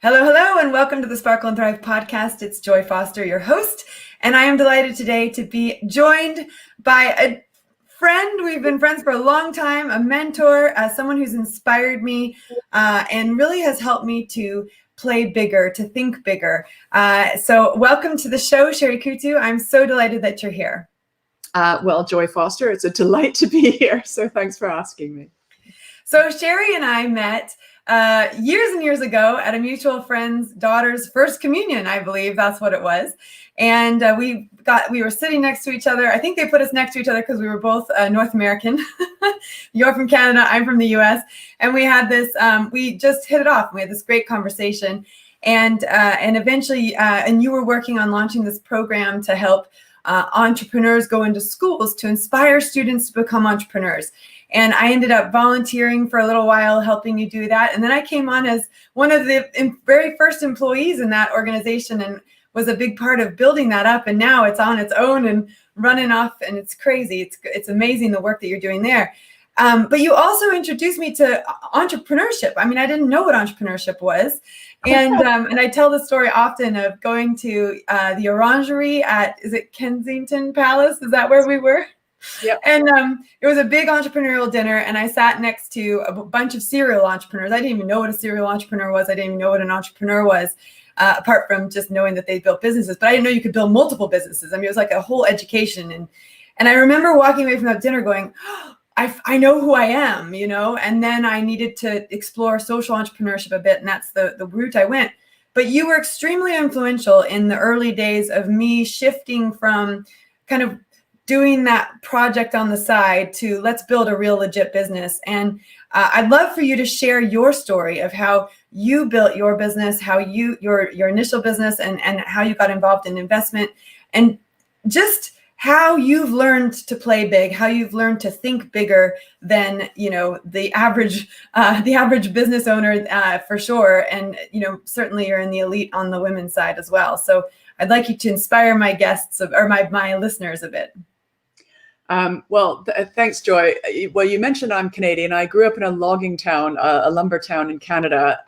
Hello, hello, and welcome to the Sparkle and Thrive podcast. It's Joy Foster, your host, and I am delighted today to be joined by a friend. We've been friends for a long time, a mentor, someone who's inspired me and really has helped me to play bigger, to think bigger. So welcome to the show, Sherry Coutu. I'm so delighted that you're here. Well, Joy Foster, it's a delight to be here. So thanks for asking me. So Sherry and I met years and years ago at a mutual friend's daughter's first communion, I believe that's what it was. And we were sitting next to each other. I think they put us next to each other because we were both North American. You're from Canada, I'm from the US. And we had this, we just hit it off. We had this great conversation. And eventually, and you were working on launching this program to help entrepreneurs go into schools to inspire students to become entrepreneurs. And I ended up volunteering for a little while, helping you do that. And then I came on as one of the very first employees in that organization and was a big part of building that up. And now it's on its own and running off, and it's crazy. It's amazing the work that you're doing there. But you also introduced me to entrepreneurship. I mean, I didn't know what entrepreneurship was. And I tell the story often of going to the Orangery at, is it Kensington Palace? Is that where we were? Yep. And it was a big entrepreneurial dinner, and I sat next to a bunch of serial entrepreneurs. I didn't even know what a serial entrepreneur was. I didn't even know what an entrepreneur was, apart from just knowing that they built businesses. But I didn't know you could build multiple businesses. I mean, it was like a whole education. And I remember walking away from that dinner going, oh, I know who I am, you know. And then I needed to explore social entrepreneurship a bit, and that's the route I went. But you were extremely influential in the early days of me shifting from kind of doing that project on the side to let's build a real legit business. And I'd love for you to share your story of how you built your business, how your initial business and how you got involved in investment, and just how you've learned to play big, how you've learned to think bigger than, you know, the average business owner for sure. And, you know, certainly you're in the elite on the women's side as well. So I'd like you to inspire my guests or my listeners a bit. Thanks, Joy. Well, you mentioned I'm Canadian. I grew up in a logging town, a lumber town in Canada.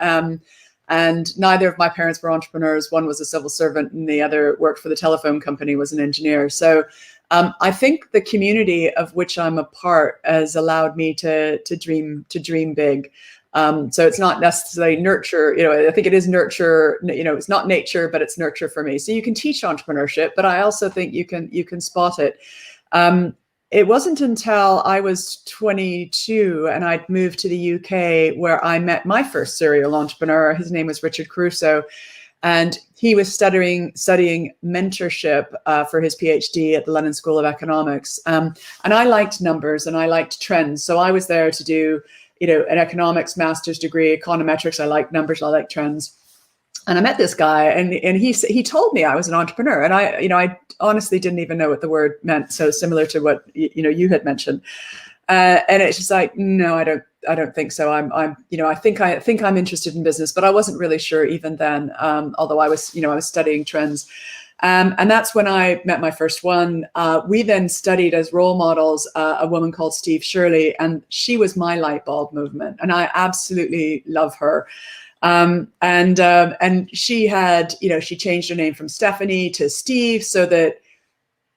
And neither of my parents were entrepreneurs. One was a civil servant and the other worked for the telephone company, was an engineer. So I think the community of which I'm a part has allowed me to dream big. So it's not necessarily nurture, you know, I think it is nurture, you know, it's not nature, but it's nurture for me. So you can teach entrepreneurship, but I also think you can spot it. It wasn't until I was 22 and I'd moved to the UK where I met my first serial entrepreneur. His name was Richard Crusoe, and he was studying mentorship for his PhD at the London School of Economics. And I liked numbers and I liked trends. So I was there to do, you know, an economics master's degree, econometrics. I like numbers, I like trends. And I met this guy, and he told me I was an entrepreneur, and I honestly didn't even know what the word meant. So similar to what you had mentioned, and it's just like, no, I don't think so. I think I'm interested in business, but I wasn't really sure even then. Although I was studying trends, and that's when I met my first one. We then studied as role models a woman called Steve Shirley, and she was my light bulb movement, and I absolutely love her. And she had, you know, she changed her name from Stephanie to Steve so that,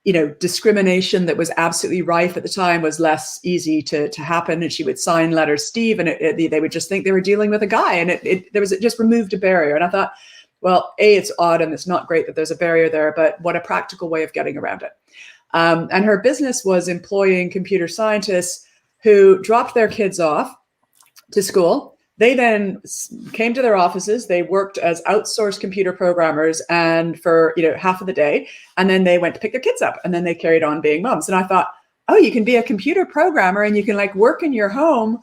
you know, discrimination that was absolutely rife at the time was less easy to happen. And she would sign letters Steve, and they would just think they were dealing with a guy, and it just removed a barrier. And I thought, well, it's odd and it's not great that there's a barrier there, but what a practical way of getting around it. And her business was employing computer scientists who dropped their kids off to school. They then came to their offices. They worked as outsourced computer programmers, and for, you know, half of the day, and then they went to pick their kids up, and then they carried on being moms. And I thought, oh, you can be a computer programmer and you can like work in your home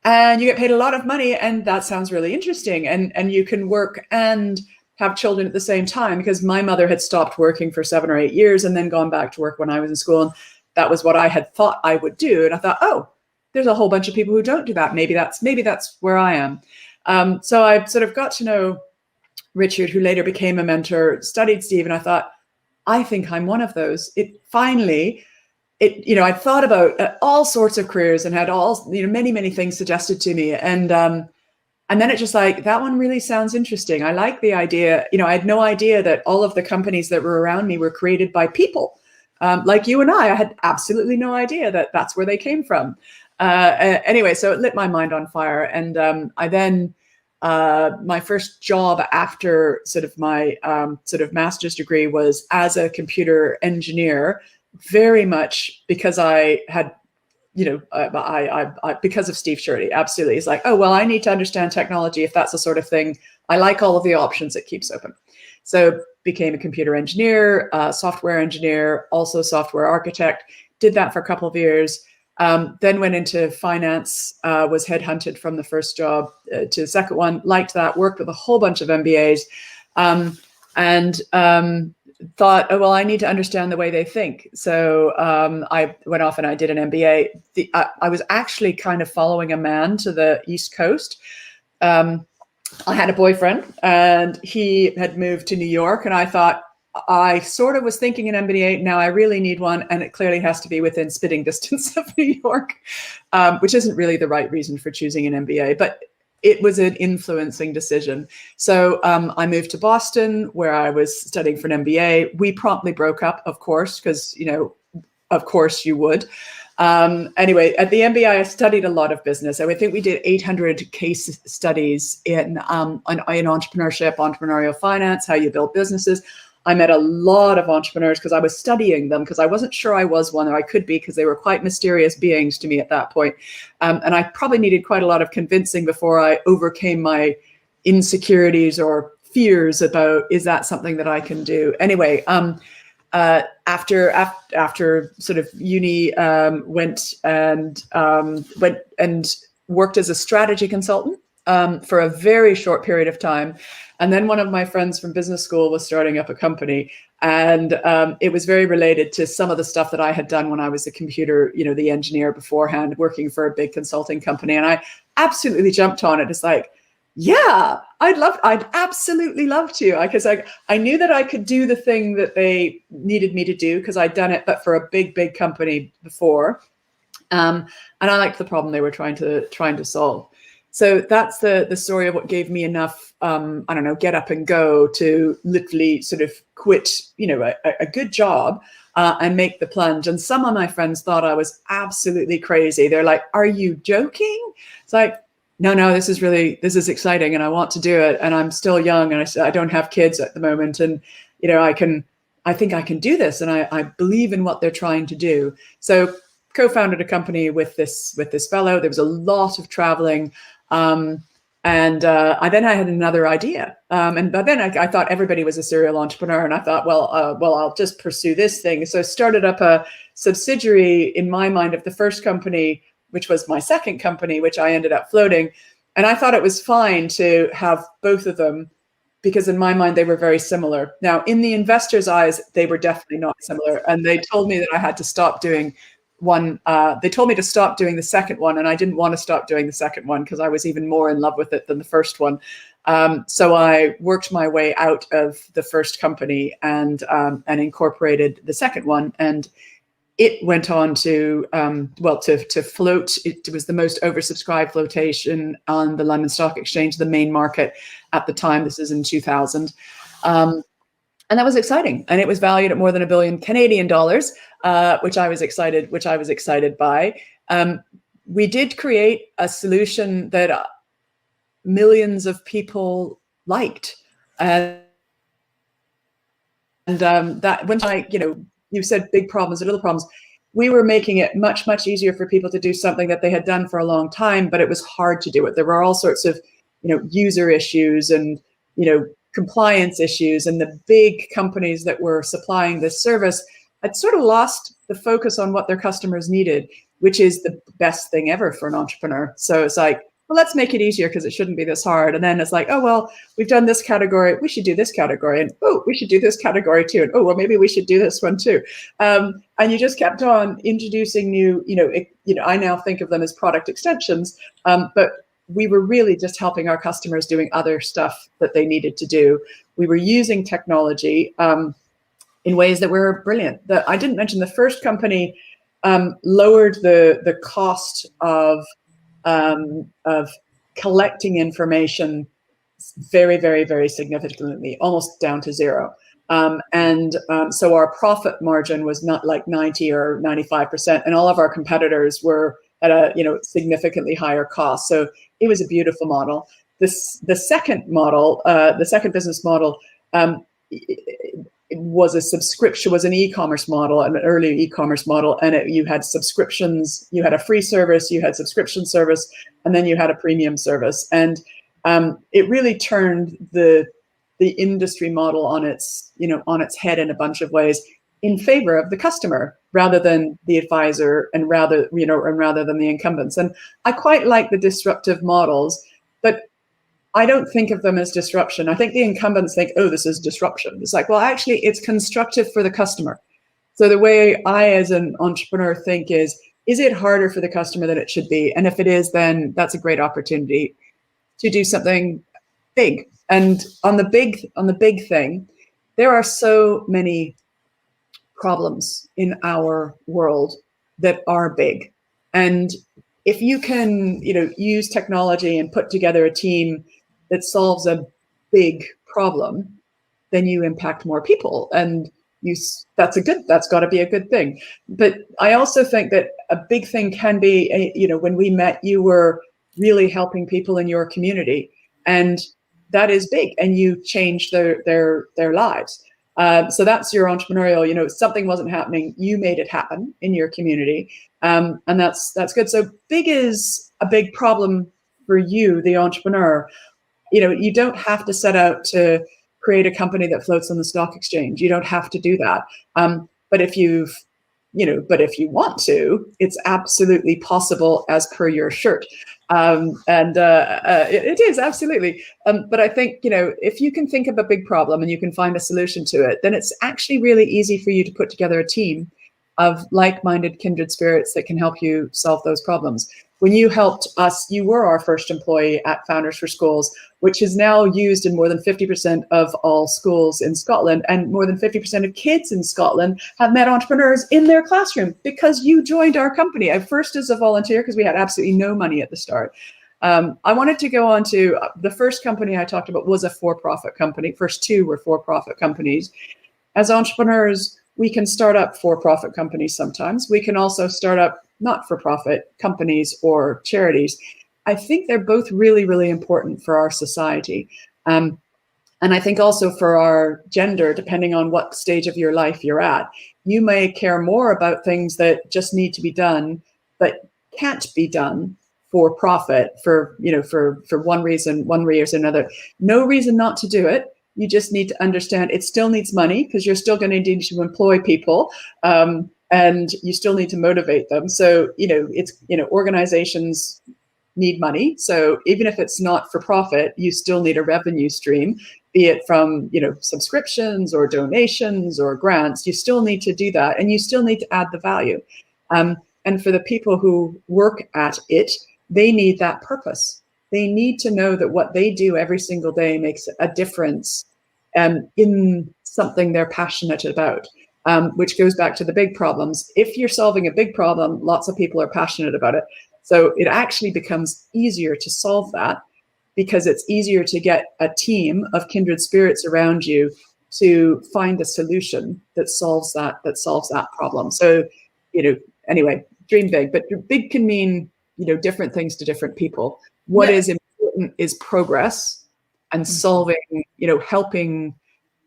and you get paid a lot of money, and that sounds really interesting. And you can work and have children at the same time, because my mother had stopped working for 7 or 8 years and then gone back to work when I was in school. And that was what I had thought I would do. And I thought, oh, there's a whole bunch of people who don't do that. Maybe that's where I am. So I sort of got to know Richard, who later became a mentor, studied Steve, and I thought, I think I'm one of those. I'd thought about all sorts of careers and had many things suggested to me. And And then it just like, that one really sounds interesting. I like the idea. I had no idea that all of the companies that were around me were created by people. Like you and I had absolutely no idea that that's where they came from. Anyway, so it lit my mind on fire. And I then, my first job after sort of my sort of master's degree was as a computer engineer, very much because I had, because of Steve Shirley, absolutely. He's like, oh, well, I need to understand technology if that's the sort of thing. I like all of the options it keeps open. So became a computer engineer, software engineer, also software architect, did that for a couple of years. Then went into finance, was headhunted from the first job to the second one, liked that, worked with a whole bunch of MBAs, and thought, oh, well, I need to understand the way they think. So I went off and I did an MBA. I was actually kind of following a man to the East Coast. I had a boyfriend and he had moved to New York, and I thought, I sort of was thinking an MBA. Now I really need one, and it clearly has to be within spitting distance of New York, which isn't really the right reason for choosing an MBA, but it was an influencing decision. So I moved to Boston, where I was studying for an MBA. We promptly broke up, of course, because, of course you would. Anyway, at the MBA, I studied a lot of business. I think we did 800 case studies in entrepreneurship, entrepreneurial finance, how you build businesses. I met a lot of entrepreneurs because I was studying them, because I wasn't sure I was one, or I could be, because they were quite mysterious beings to me at that point. And I probably needed quite a lot of convincing before I overcame my insecurities or fears about, is that something that I can do? Anyway, after sort of uni, went and worked as a strategy consultant for a very short period of time. And then one of my friends from business school was starting up a company, and it was very related to some of the stuff that I had done when I was the engineer beforehand, working for a big consulting company. And I absolutely jumped on it. It's like, yeah, I'd absolutely love to, because I knew that I could do the thing that they needed me to do, because I'd done it, but for a big company before. And I liked the problem they were trying to solve. So that's the story of what gave me enough, get up and go to literally sort of quit, a good job and make the plunge. And some of my friends thought I was absolutely crazy. They're like, are you joking? It's like, no, this is exciting, and I want to do it. And I'm still young, and I don't have kids at the moment. And, I think I can do this. And I believe in what they're trying to do. So co-founded a company with this fellow. There was a lot of traveling. And I had another idea. But then I thought everybody was a serial entrepreneur, and I thought, well, I'll just pursue this thing. So I started up a subsidiary in my mind of the first company, which was my second company, which I ended up floating. And I thought it was fine to have both of them, because in my mind, they were very similar. Now, in the investors' eyes, they were definitely not similar. And they told me that I had to stop doing one. They told me to stop doing the second one, and I didn't want to stop doing the second one because I was even more in love with it than the first one. So I worked my way out of the first company and incorporated the second one, and it went on to float. It was the most oversubscribed flotation on the London Stock Exchange, the main market at the time. This is in 2000. And that was exciting. And it was valued at more than $1 billion Canadian dollars, which I was excited by. We did create a solution that millions of people liked. And that when you said big problems or little problems, we were making it much, much easier for people to do something that they had done for a long time, but it was hard to do it. There were all sorts of, user issues and, compliance issues, and the big companies that were supplying this service had sort of lost the focus on what their customers needed, which is the best thing ever for an entrepreneur. So it's like, well, let's make it easier because it shouldn't be this hard. And then it's like, oh, well, we've done this category. We should do this category. And, oh, we should do this category too. And, oh, well, maybe we should do this one too. And you just kept on introducing new, I now think of them as product extensions. But we were really just helping our customers doing other stuff that they needed to do. We were using technology in ways that were brilliant. I didn't mention the first company lowered the cost of collecting information very, very, very significantly, almost down to zero. So our profit margin was not like 90 or 95%, and all of our competitors were at a significantly higher cost. So it was a beautiful model. The second model, the second business model, was a subscription, was an e-commerce model, an early e-commerce model, and you had subscriptions. You had a free service, you had subscription service, and then you had a premium service. And it really turned the industry model on its head in a bunch of ways in favor of the customer rather than the advisor, and rather than the incumbents. And I quite like the disruptive models, but I don't think of them as disruption. I think the incumbents think, oh, this is disruption. It's like, well, actually, it's constructive for the customer. So the way I, as an entrepreneur, think is it harder for the customer than it should be? And if it is, then that's a great opportunity to do something big. And on the big thing, there are so many problems in our world that are big. And if you can, use technology and put together a team that solves a big problem, then you impact more people, and that's got to be a good thing. But I also think that a big thing can be, when we met, you were really helping people in your community, and that is big, and you changed their lives. So that's your entrepreneurial, something wasn't happening, you made it happen in your community. And that's good. So big is a big problem for you, the entrepreneur. You don't have to set out to create a company that floats on the stock exchange. You don't have to do that. But if you want to, it's absolutely possible as per your shirt. It is absolutely. But I think, if you can think of a big problem and you can find a solution to it, then it's actually really easy for you to put together a team of like-minded kindred spirits that can help you solve those problems. When you helped us, you were our first employee at Founders for Schools, which is now used in more than 50% of all schools in Scotland, and more than 50% of kids in Scotland have met entrepreneurs in their classroom because you joined our company. At first as a volunteer, because we had absolutely no money at the start. I wanted to go on to the first company I talked about was a for-profit company. First two were for-profit companies. As entrepreneurs, we can start up for-profit companies sometimes. We can also start up not-for-profit companies or charities. I think they're both really, really important for our society. And I think also for our gender, depending on what stage of your life you're at. You may care more about things that just need to be done, but can't be done for profit for one reason or another. No reason not to do it. You just need to understand it still needs money, because you're still going to need to employ people. And you still need to motivate them. So, organizations need money. So even if it's not for profit, you still need a revenue stream, be it from, subscriptions or donations or grants. You still need to do that, and you still need to add the value. And for the people who work at it, they need that purpose. They need to know that what they do every single day makes a difference in something they're passionate about. Which goes back to the big problems. If you're solving a big problem, lots of people are passionate about it. So it actually becomes easier to solve that, because it's easier to get a team of kindred spirits around you to find a solution that solves that problem. So, anyway, dream big, but big can mean, different things to different people. What is important is progress and solving, helping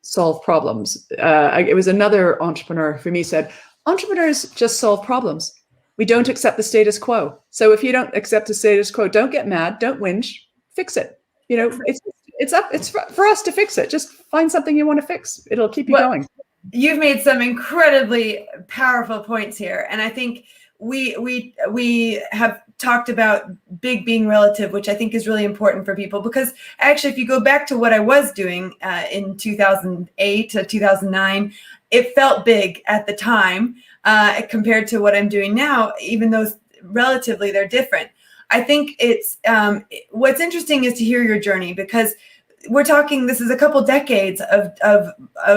solve problems. It was another entrepreneur for me said, entrepreneurs just solve problems. We don't accept the status quo. So if you don't accept the status quo, don't get mad, don't whinge, fix it. It's for us to fix it. Just find something you want to fix. It'll keep you going. You've made some incredibly powerful points here. And I think we have talked about big being relative, which I think is really important for people, because actually, if you go back to what I was doing in 2008 to 2009, it felt big at the time compared to what I'm doing now, even though relatively they're different. I think it's what's interesting is to hear your journey, because we're talking, this is a couple decades of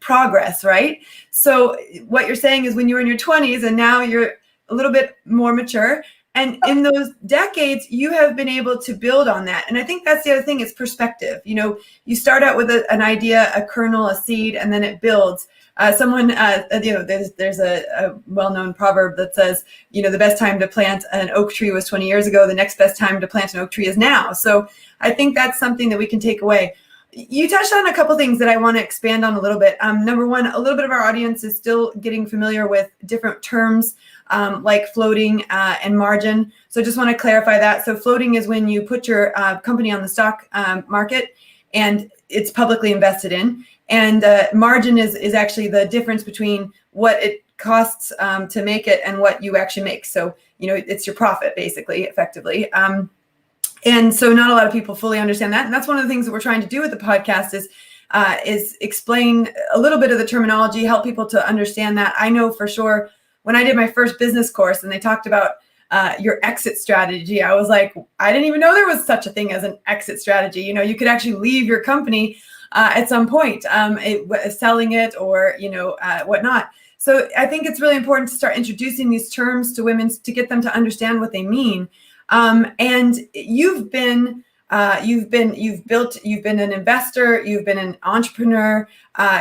progress, right? So what you're saying is when you were in your 20s and now you're a little bit more mature, And in those decades, you have been able to build on that. And I think that's the other thing, is perspective. You start out with an idea, a kernel, a seed, and then it builds. There's a well-known proverb that says, the best time to plant an oak tree was 20 years ago. The next best time to plant an oak tree is now. So I think that's something that we can take away. You touched on a couple things that I want to expand on a little bit. Number one, a little bit of our audience is still getting familiar with different terms like floating and margin. So I just want to clarify that. So floating is when you put your company on the stock market and it's publicly invested in. And margin is actually the difference between what it costs to make it and what you actually make. So, it's your profit, basically, effectively. And so not a lot of people fully understand that. And that's one of the things that we're trying to do with the podcast is explain a little bit of the terminology, help people to understand that. I know for sure when I did my first business course and they talked about your exit strategy, I was like, I didn't even know there was such a thing as an exit strategy. You could actually leave your company at some point, selling it or, whatnot. So I think it's really important to start introducing these terms to women to get them to understand what they mean. And you've been an investor, you've been an entrepreneur,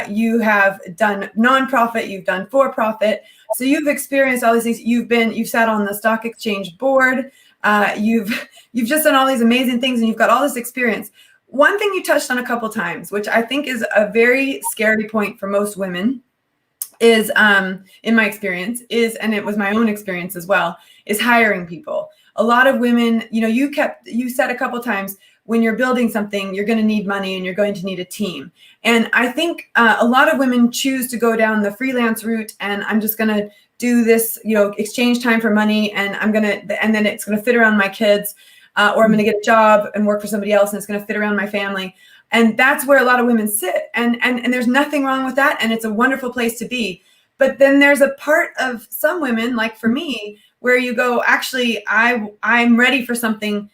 you have done nonprofit, you've done for-profit. So you've experienced all these things. You've sat on the stock exchange board. You've just done all these amazing things and you've got all this experience. One thing you touched on a couple times, which I think is a very scary point for most women, is, in my experience, and it was my own experience as well, is hiring people. A lot of women, you said a couple times, when you're building something, you're going to need money and you're going to need a team. And I think a lot of women choose to go down the freelance route, and I'm just going to do this, exchange time for money, and then it's going to fit around my kids. Or I'm going to get a job and work for somebody else and it's going to fit around my family. And that's where a lot of women sit. And there's nothing wrong with that. And it's a wonderful place to be. But then there's a part of some women, like for me, where you go, actually, I'm ready for something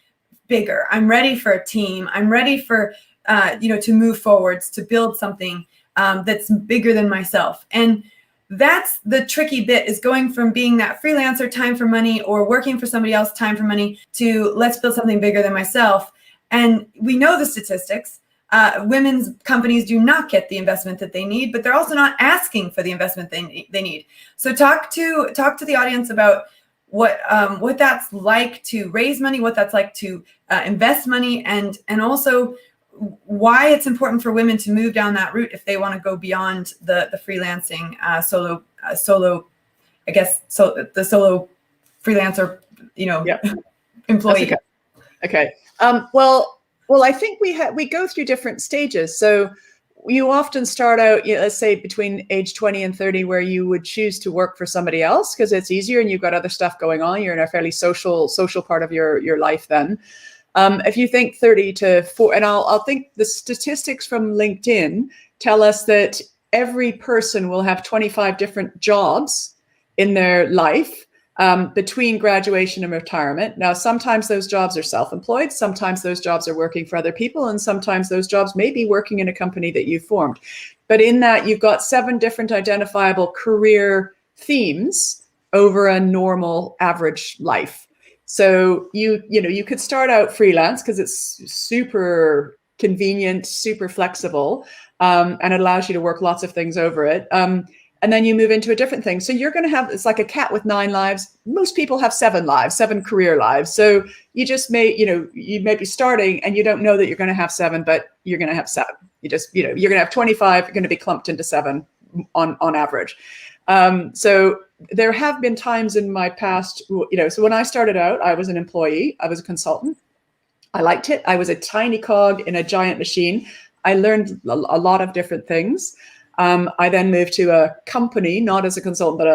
bigger. I'm ready for a team. I'm ready for, to move forwards, to build something that's bigger than myself. And that's the tricky bit, is going from being that freelancer, time for money, or working for somebody else, time for money, to let's build something bigger than myself. And we know the statistics. Women's companies do not get the investment that they need, but they're also not asking for the investment they need. So talk to the audience about what that's like to raise money, what that's like to invest money, and also why it's important for women to move down that route if they want to go beyond the freelancing solo, I guess, so the solo freelancer, employee. Okay. Well, I think we go through different stages. So you often start out, let's say between age 20 and 30, where you would choose to work for somebody else because it's easier and you've got other stuff going on. You're in a fairly social part of your life then. If you think 30 to 40, and I'll think the statistics from LinkedIn tell us that every person will have 25 different jobs in their life between graduation and retirement. Now, sometimes those jobs are self-employed, sometimes those jobs are working for other people, and sometimes those jobs may be working in a company that you formed. But in that, you've got 7 different identifiable career themes over a normal average life. So you could start out freelance because it's super convenient, super flexible, and it allows you to work lots of things over it. And then you move into a different thing. So you're going to have, it's like a cat with 9 lives. Most people have 7 lives, 7 career lives. So you just you may be starting and you don't know that you're going to have 7, but you're going to have 7. You're going to have 25, you're going to be clumped into 7 on average. So there have been times in my past, so when I started out, I was an employee, I was a consultant. I liked it. I was a tiny cog in a giant machine. I learned a lot of different things. I then moved to a company, not as a consultant, but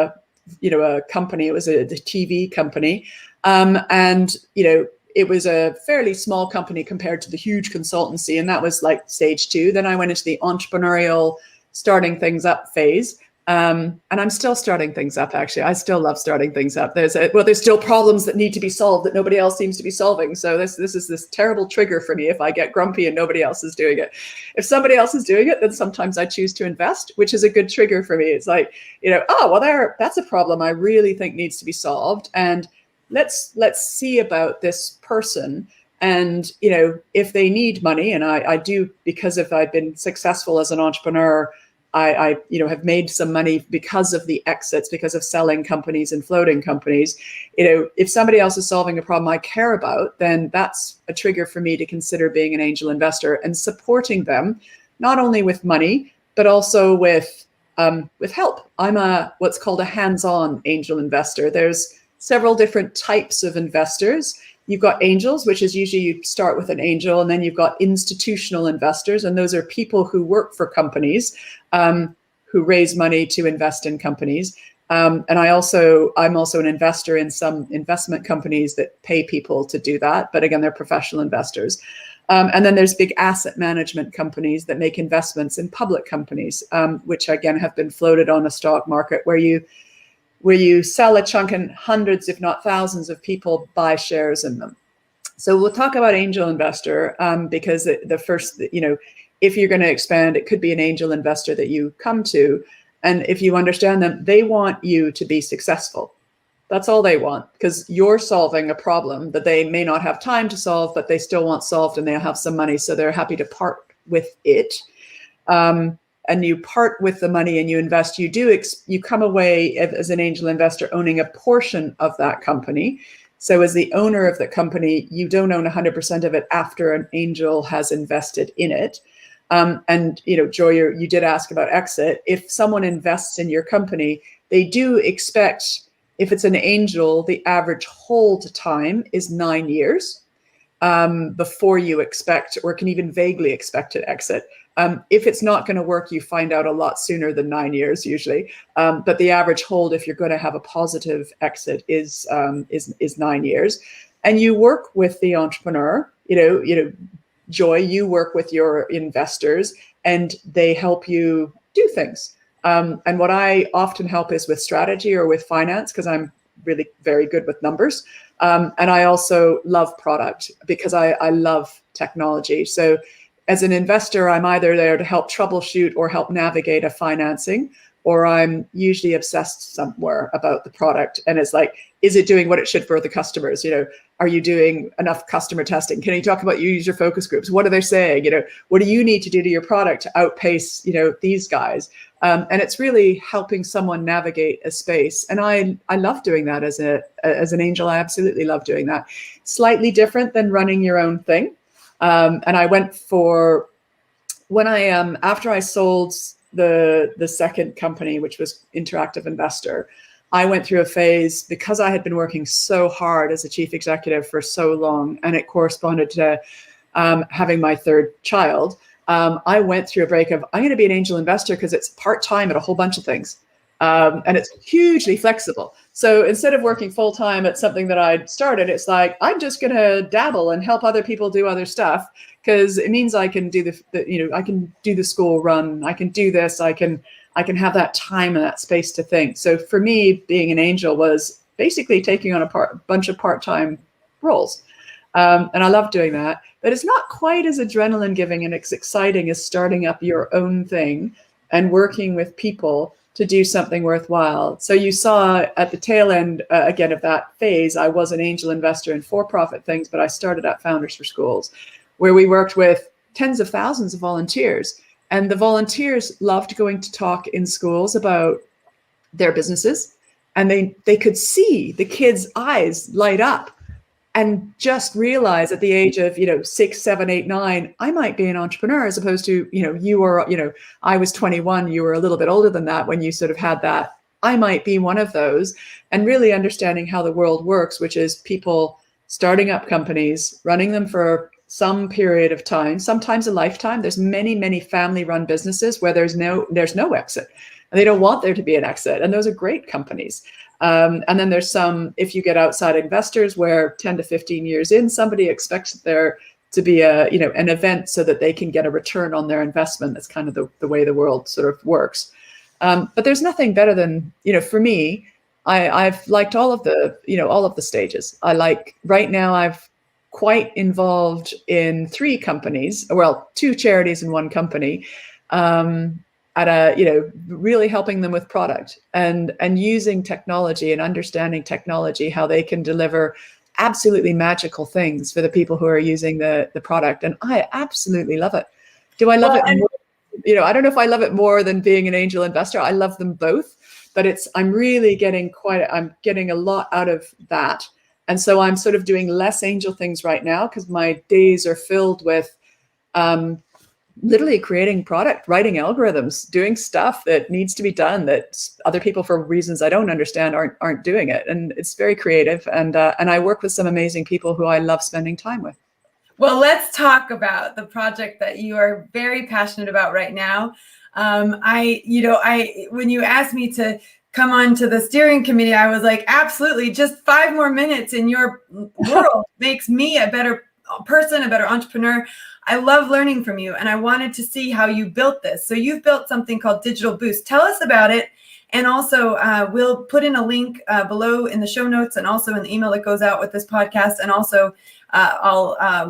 a company. It was the TV company. And it was a fairly small company compared to the huge consultancy. And that was like stage 2. Then I went into the entrepreneurial starting things up phase. And I'm still starting things up, actually. I still love starting things up. There's still problems that need to be solved that nobody else seems to be solving. So this is this terrible trigger for me if I get grumpy and nobody else is doing it. If somebody else is doing it, then sometimes I choose to invest, which is a good trigger for me. It's like, that's a problem I really think needs to be solved. And let's see about this person. And, you know, if they need money, and I do, because if I've been successful as an entrepreneur, I you know, have made some money because of the exits, because of selling companies and floating companies. You know, if somebody else is solving a problem I care about, then that's a trigger for me to consider being an angel investor and supporting them, not only with money, but also with help. I'm what's called a hands-on angel investor. There's several different types of investors. You've got angels, which is usually you start with an angel, and then you've got institutional investors, and those are people who work for companies, who raise money to invest in companies. And I'm also an investor in some investment companies that pay people to do that, but again, they're professional investors. And then there's big asset management companies that make investments in public companies, which again have been floated on a stock market where you sell a chunk and hundreds, if not thousands of people buy shares in them. So we'll talk about angel investor because the first, you know, if you're going to expand, it could be an angel investor that you come to. And if you understand them, they want you to be successful. That's all they want, because you're solving a problem that they may not have time to solve, but they still want solved, and they'll have some money. So they're happy to part with it. And you part with the money and you invest, you come away as an angel investor owning a portion of that company. So as the owner of the company, you don't own 100% of it after an angel has invested in it. And, you know, Joy, you did ask about exit. If someone invests in your company, they do expect, if it's an angel, the average hold time is 9 years before you expect or can even vaguely expect an exit. If it's not going to work, you find out a lot sooner than 9 years usually. But the average hold, if you're going to have a positive exit, is 9 years. And you work with the entrepreneur. You know, Joy, you work with your investors, and they help you do things. And what I often help is with strategy or with finance, because I'm really very good with numbers. And I also love product because I love technology. So as an investor, I'm either there to help troubleshoot or help navigate a financing, or I'm usually obsessed somewhere about the product. And it's like, is it doing what it should for the customers? You know, are you doing enough customer testing? Can you talk about your user focus groups? What are they saying? You know, what do you need to do to your product to outpace, you know, these guys? And it's really helping someone navigate a space. And I love doing that as an angel. I absolutely love doing that. Slightly different than running your own thing. And I went for, when I after I sold the second company, which was Interactive Investor, I went through a phase because I had been working so hard as a chief executive for so long, and it corresponded to having my third child. I went through a break of, I'm going to be an angel investor because it's part-time at a whole bunch of things. And it's hugely flexible. So instead of working full-time at something that I'd started, it's like, I'm just going to dabble and help other people do other stuff, because it means I can do I can do the school run. I can do this. I can have that time and that space to think. So for me, being an angel was basically taking on a bunch of part-time roles. And I love doing that, but it's not quite as adrenaline giving and as exciting as starting up your own thing and working with people to do something worthwhile. So you saw at the tail end, again, of that phase, I was an angel investor in for-profit things, but I started at Founders for Schools, where we worked with tens of thousands of volunteers. And the volunteers loved going to talk in schools about their businesses. And they could see the kids' eyes light up and just realize at the age of, 6, 7, 8, 9, I might be an entrepreneur, as opposed to, you were, I was 21, you were a little bit older than that when you sort of had that, I might be one of those, and really understanding how the world works, which is people starting up companies, running them for some period of time, sometimes a lifetime. There's many, many family-run businesses where there's no exit, and they don't want there to be an exit, and those are great companies. And then there's some, if you get outside investors, where 10 to 15 years in, somebody expects there to be an event so that they can get a return on their investment. That's kind of the way the world sort of works. But there's nothing better than, for me, I've liked all of the stages. Right now I've quite involved in 3 companies, well, 2 charities and 1 company. at a, really helping them with product and using technology and understanding technology, how they can deliver absolutely magical things for the people who are using the product. And I absolutely love it. Do I love it more? I don't know if I love it more than being an angel investor. I love them both, but I'm really getting a lot out of that. And so I'm sort of doing less angel things right now because my days are filled with literally creating product, writing algorithms, doing stuff that needs to be done that other people, for reasons I don't understand, aren't doing it. And it's very creative. And I work with some amazing people who I love spending time with. Well, let's talk about the project that you are very passionate about right now. When you asked me to come on to the steering committee, I was like, absolutely, just 5 more minutes in your world makes me a better person, a better entrepreneur. I love learning from you, and I wanted to see how you built this. So you've built something called Digital Boost. Tell us about it. And also, we'll put in a link below in the show notes and also in the email that goes out with this podcast. And also,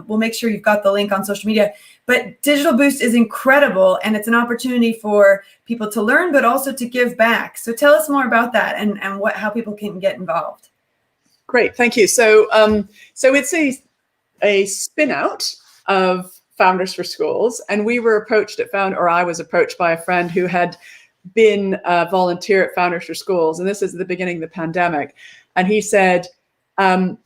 we'll make sure you've got the link on social media. But Digital Boost is incredible, and it's an opportunity for people to learn, but also to give back. So tell us more about that and how people can get involved. Great, thank you. So it's a spin out of Founders for Schools, and we were approached I was approached by a friend who had been a volunteer at Founders for Schools, and this is the beginning of the pandemic. And he said, people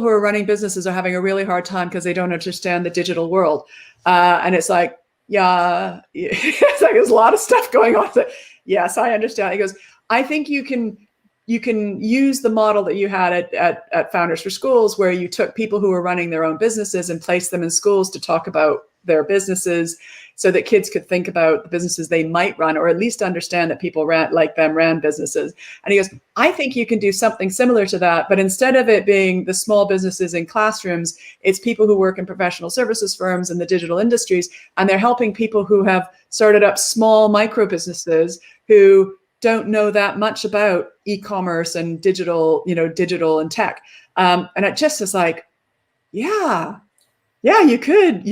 who are running businesses are having a really hard time because they don't understand the digital world. And it's like, yeah, it's like there's a lot of stuff going on. Yes, I understand. He goes, I think you can use the model that you had at Founders for Schools, where you took people who were running their own businesses and placed them in schools to talk about their businesses so that kids could think about the businesses they might run, or at least understand that people ran businesses. And he goes, I think you can do something similar to that, but instead of it being the small businesses in classrooms, it's people who work in professional services firms and the digital industries, and they're helping people who have started up small micro businesses who don't know that much about e-commerce and digital and tech. And it just is like, yeah, you could.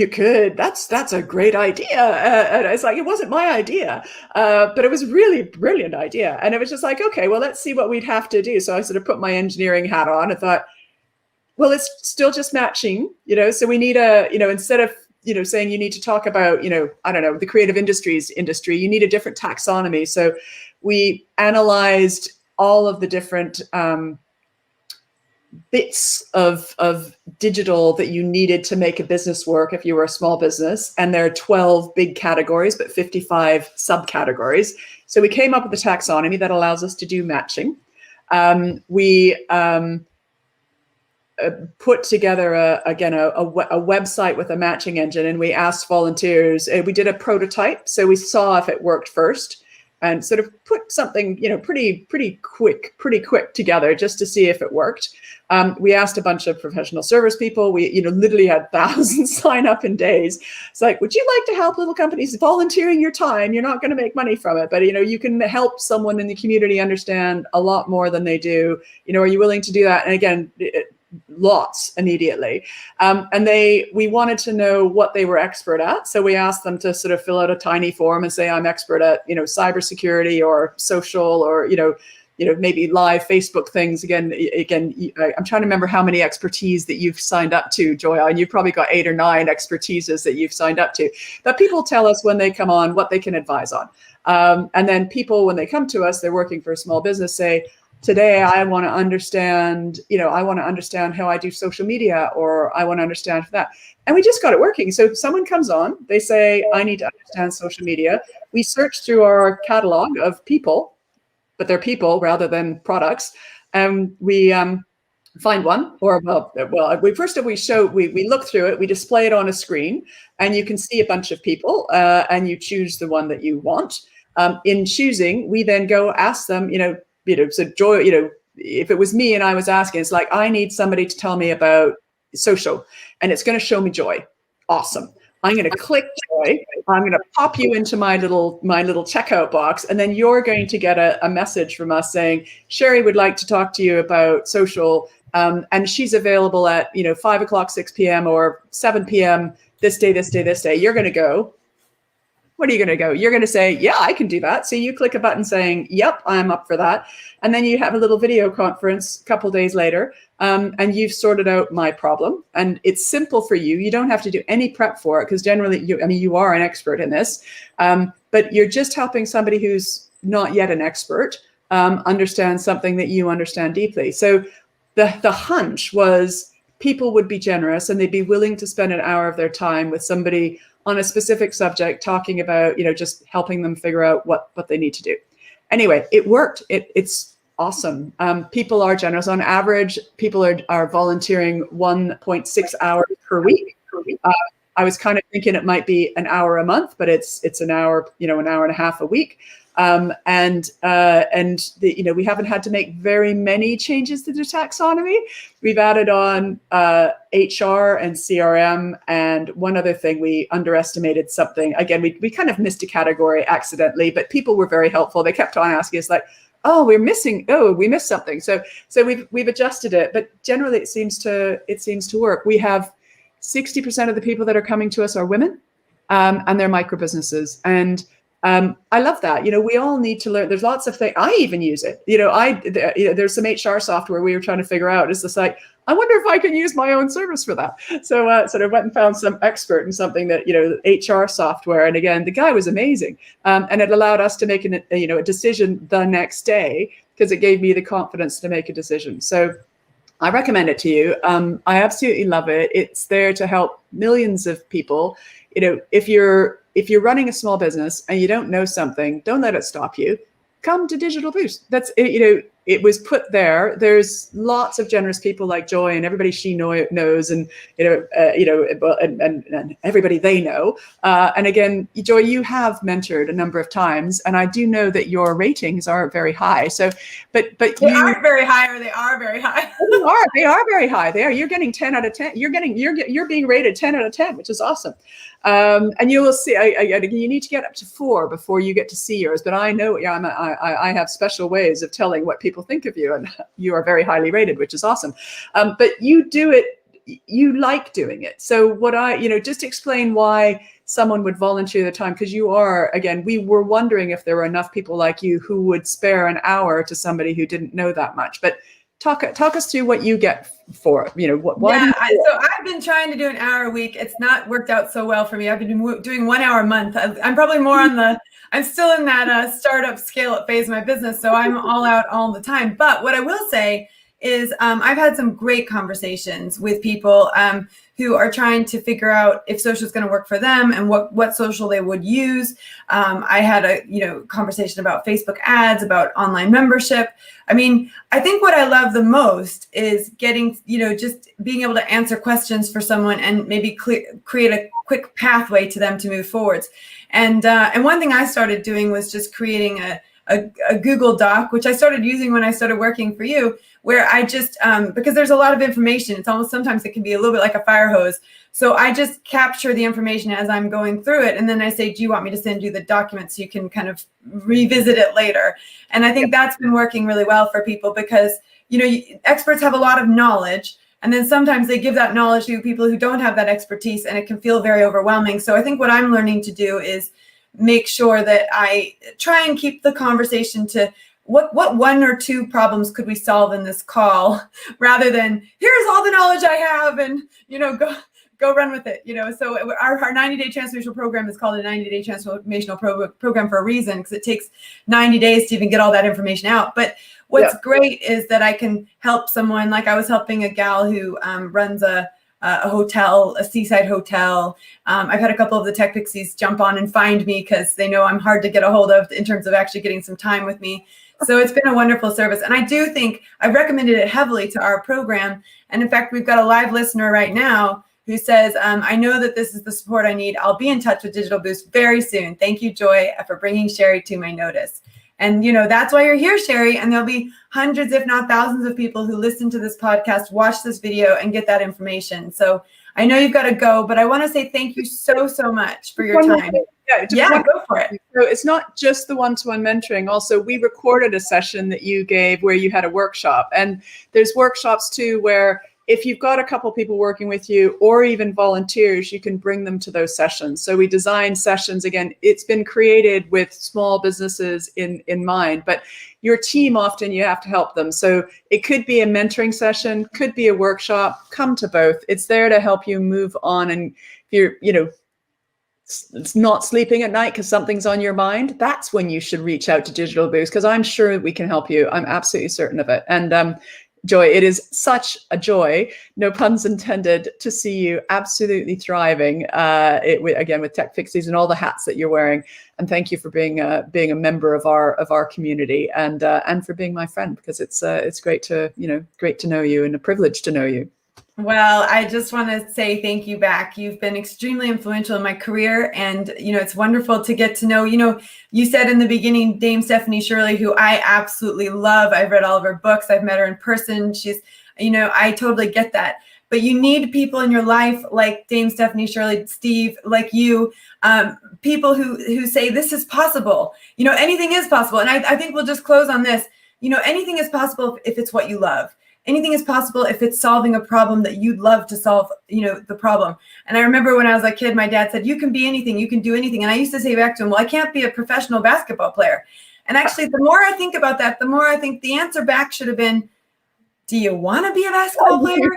That's a great idea. And it's like, it wasn't my idea, but it was a really brilliant idea. And it was just like, okay, well, let's see what we'd have to do. So I sort of put my engineering hat on and thought, well, it's still just matching, so we need instead of, saying you need to talk about, I don't know, the creative industry, you need a different taxonomy. So we analyzed all of the different bits of digital that you needed to make a business work if you were a small business. And there are 12 big categories, but 55 subcategories. So we came up with a taxonomy that allows us to do matching. We put together a website with a matching engine, and we asked volunteers. We did a prototype, so we saw if it worked first, and sort of put something pretty quick together just to see if it worked. We asked a bunch of professional service people. We literally had thousands sign up in days. It's like, would you like to help little companies? Volunteering your time, you're not going to make money from it, but you can help someone in the community understand a lot more than they do. Are you willing to do that? And again, lots immediately. And we wanted to know what they were expert at. So we asked them to sort of fill out a tiny form and say, I'm expert at, cybersecurity or social or, maybe live Facebook things. Again, I'm trying to remember how many expertise that you've signed up to, Joya, and you've probably got 8 or 9 expertises that you've signed up to. But people tell us when they come on what they can advise on. And then people, when they come to us, they're working for a small business, say, today, I want to understand, how I do social media, or I want to understand that. And we just got it working. So someone comes on, they say, I need to understand social media. We search through our catalog of people, but they're people rather than products. And we find one, or we look through it, we display it on a screen, and you can see a bunch of people, and you choose the one that you want. In choosing, we then go ask them, so Joy, if it was me and I was asking, it's like, I need somebody to tell me about social, and it's going to show me Joy. Awesome. I'm going to click Joy. I'm going to pop you into my little checkout box, and then you're going to get a message from us saying, Sherry would like to talk to you about social, and she's available at 5 o'clock, 6 p.m. or 7 p.m. this day. You're going to go, what are you going to go? You're going to say, yeah, I can do that. So you click a button saying, yep, I'm up for that. And then you have a little video conference a couple days later, and you've sorted out my problem. And it's simple for you. You don't have to do any prep for it, because generally, you are an expert in this, but you're just helping somebody who's not yet an expert understand something that you understand deeply. So the hunch was people would be generous and they'd be willing to spend an hour of their time with somebody on a specific subject, talking about, just helping them figure out what they need to do. Anyway, it worked. It's awesome. People are generous. On average, people are volunteering 1.6 hours per week. I was kind of thinking it might be an hour a month, but it's an hour, an hour and a half a week. We haven't had to make very many changes to the taxonomy. We've added on HR and CRM, and one other thing, we underestimated something. Again, we kind of missed a category accidentally, but people were very helpful. They kept on asking us like, oh, we missed something. So we've adjusted it, but generally it seems to work. We have 60% of the people that are coming to us are women, and they're micro businesses. And I love that. We all need to learn. There's lots of things. I even use it. There's some HR software we were trying to figure out. It's just like, I wonder if I can use my own service for that. So I went and found some expert in something that, HR software. And again, the guy was amazing. And it allowed us to make a decision the next day, because it gave me the confidence to make a decision. So I recommend it to you. I absolutely love it. It's there to help millions of people. If you're running a small business and you don't know something, don't let it stop you. Come to Digital Boost. That's it was put there. There's lots of generous people like Joy and everybody she knows, and and everybody they know. And again, Joy, you have mentored a number of times, and I do know that your ratings are very high. So, but they aren't very high, or they are very high. They are very high. You're getting 10 out of 10. You're being rated 10 out of 10, which is awesome. And you will see. You need to get up to 4 before you get to see yours. But I know, I have special ways of telling what people think of you, and you are very highly rated, which is awesome. But you do it. You like doing it. So just explain why someone would volunteer the time, because you are, again, we were wondering if there were enough people like you who would spare an hour to somebody who didn't know that much. But talk us through what you get for it. Why? Yeah, so I've been trying to do an hour a week. It's not worked out so well for me. I've been doing 1 hour a month. I'm probably more I'm still in that startup scale up phase of my business. So I'm all out all the time. But what I will say is I've had some great conversations with people who are trying to figure out if social is going to work for them and what social they would use. I had a conversation about Facebook ads, about online membership. I mean, I think what I love the most is getting, just being able to answer questions for someone and maybe create a quick pathway to them to move forwards. And one thing I started doing was just creating a Google Doc, which I started using when I started working for you, where I just, because there's a lot of information, it's almost, sometimes it can be a little bit like a fire hose. So I just capture the information as I'm going through it. And then I say, do you want me to send you the document so you can kind of revisit it later? And I think that's been working really well for people, because, experts have a lot of knowledge. And then sometimes they give that knowledge to people who don't have that expertise, and it can feel very overwhelming. So I think what I'm learning to do is make sure that I try and keep the conversation to what 1 or 2 problems could we solve in this call, rather than here's all the knowledge I have and, go run with it. So our 90-day transformational program is called a 90-day transformational program for a reason, because it takes 90 days to even get all that information out. But what's great is that I can help someone, like I was helping a gal who runs a hotel, a seaside hotel. I've had a couple of the tech pixies jump on and find me because they know I'm hard to get a hold of in terms of actually getting some time with me. So it's been a wonderful service. And I do think I've recommended it heavily to our program. And in fact, we've got a live listener right now who says, I know that this is the support I need. I'll be in touch with Digital Boost very soon. Thank you, Joy, for bringing Sherry to my notice. And, that's why you're here, Sherry. And there'll be hundreds, if not thousands of people who listen to this podcast, watch this video, and get that information. So I know you've got to go, but I want to say thank you so, so much for your time. Yeah, go for it. So it's not just the one-to-one mentoring. Also, we recorded a session that you gave where you had a workshop. And there's workshops too where if you've got a couple people working with you or even volunteers, you can bring them to those sessions. So we design sessions, again, it's been created with small businesses in mind, but your team, often you have to help them. So it could be a mentoring session, could be a workshop, come to both. It's there to help you move on. And if you're, it's not sleeping at night because something's on your mind, that's when you should reach out to Digital Boost, because I'm sure we can help you. I'm absolutely certain of it. And Joy, it is such a joy, no puns intended, to see you absolutely thriving. Again, with Tech Fixies and all the hats that you're wearing. And thank you for being a member of our community, and for being my friend, because it's great to know you, and a privilege to know you. Well, I just want to say thank you back. You've been extremely influential in my career, and it's wonderful to get to know. You said in the beginning, Dame Stephanie Shirley, who I absolutely love. I've read all of her books. I've met her in person. She's, I totally get that. But you need people in your life like Dame Stephanie Shirley, Steve, like you, people who say this is possible. Anything is possible. And I think we'll just close on this. Anything is possible if it's what you love. Anything is possible if it's solving a problem that you'd love to solve, the problem. And I remember when I was a kid, my dad said, you can be anything, you can do anything. And I used to say back to him, well, I can't be a professional basketball player. And actually, the more I think about that, the more I think the answer back should have been, do you want to be a basketball player?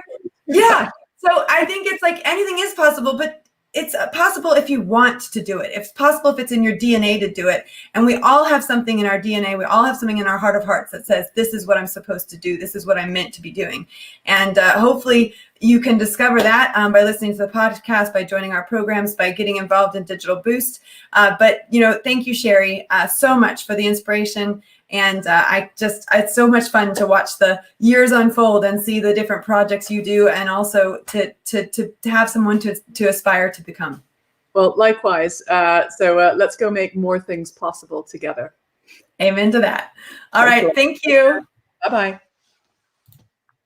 Yeah. So I think it's like anything is possible, but it's possible if you want to do it. It's possible if it's in your DNA to do it. And we all have something in our DNA. We all have something in our heart of hearts that says, this is what I'm supposed to do. This is what I'm meant to be doing. And hopefully you can discover that by listening to the podcast, by joining our programs, by getting involved in Digital Boost. But thank you, Sherry, so much for the inspiration. And it's so much fun to watch the years unfold and see the different projects you do, and also to have someone to aspire to become. Well, likewise. So let's go make more things possible together. Amen to that. All right. Thank you. Bye-bye.